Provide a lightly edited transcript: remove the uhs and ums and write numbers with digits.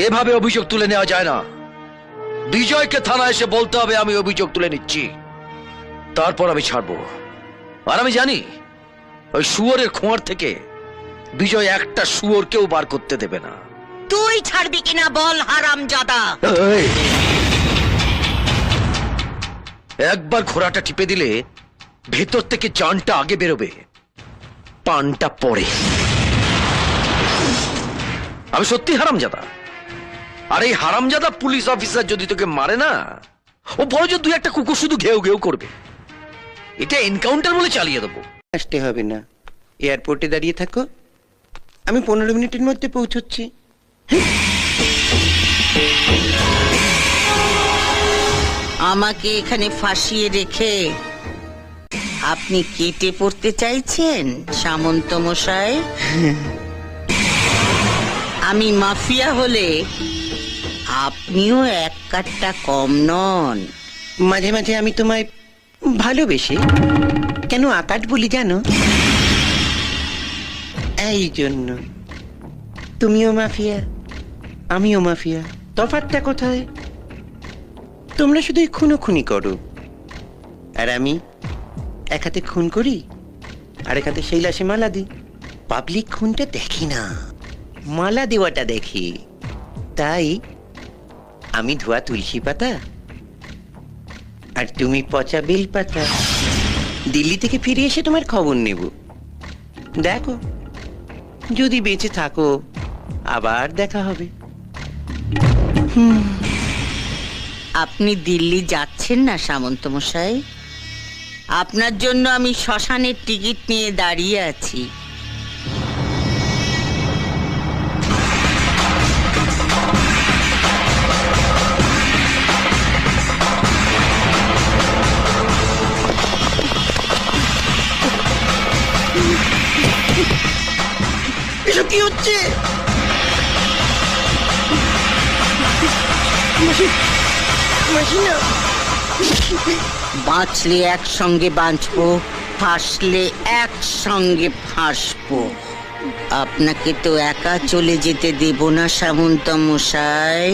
এভাবে অভিযোগ তুলে নেওয়া যায় না। বিজয়কে থানায় এসে বলতে হবে আমি অভিযোগ তুলে নিচ্ছি, তারপর আমি ছাড়বো। আর আমি জানি ওই শুয়োরের খোঁয়ার থেকে বিজয় একটা শুয়োরকেও বার করতে দেবে না। তুই ছাড়বি কিনা বল, হারামজাদা। এই, একবার ঘোড়াটা টিপে দিলে ভেতর থেকে জানটা আগে বেরোবে, পানটা পরে। আমি সত্যি হারামজাদা। আর এই হারামজাদা পুলিশ অফিসার যদি তোকে মারে না, ও বড় যে দুই একটা কুকুর শুধু ঘেউ ঘেউ করবে। এটা এনকাউন্টার বলে চালিয়ে দেবো। আসতে হবে না, এয়ারপোর্টে দাঁড়িয়ে থাকো, আমি 15 মিনিটের মধ্যে পৌঁছচ্ছি। আমাকে এখানে ফাঁসিয়ে রেখে আপনি কেটে পড়তে চাইছেন সামন্ত মশাই? আমি মাফিয়া হলে আপনিও এক কাটটা কম নন। মাঝে মাঝে আমি তোমায় ভালোবেসে কেন আকাট বলি জানো? এই জন্য। তুমিও মাফিয়া, আমিও মাফিয়া, তফাৎটা কোথায়? তোমরা শুধু খুনোখুনি করো, আর আমি এক হাতে খুন করি আর এক হাতে সেই লাশে মালা দিই। পাবলিক খুনটা দেখি না, মালা দেওয়াটা দেখি। তাই আমি ধোয়া তুলসী পাতা আর তুমি পচা বেল পাতা। দিল্লি থেকে ফিরে এসে তোমার খবর নেব। দেখো, যদি বেঁচে থাকো আবার দেখা হবে। আপনি দিল্লি যাচ্ছেন না সামন্ত মশাই? আপনার জন্য আমি শ্মশানের টিকিট নিয়ে দাঁড়িয়ে আছি। এসব কি হচ্ছে? বাঁচলে একসঙ্গে বাঁচবো, ফাঁসলে একসঙ্গে ফাঁসবো। আপনাকে তো একা চলে যেতে দেব না সামন্ত মশাই।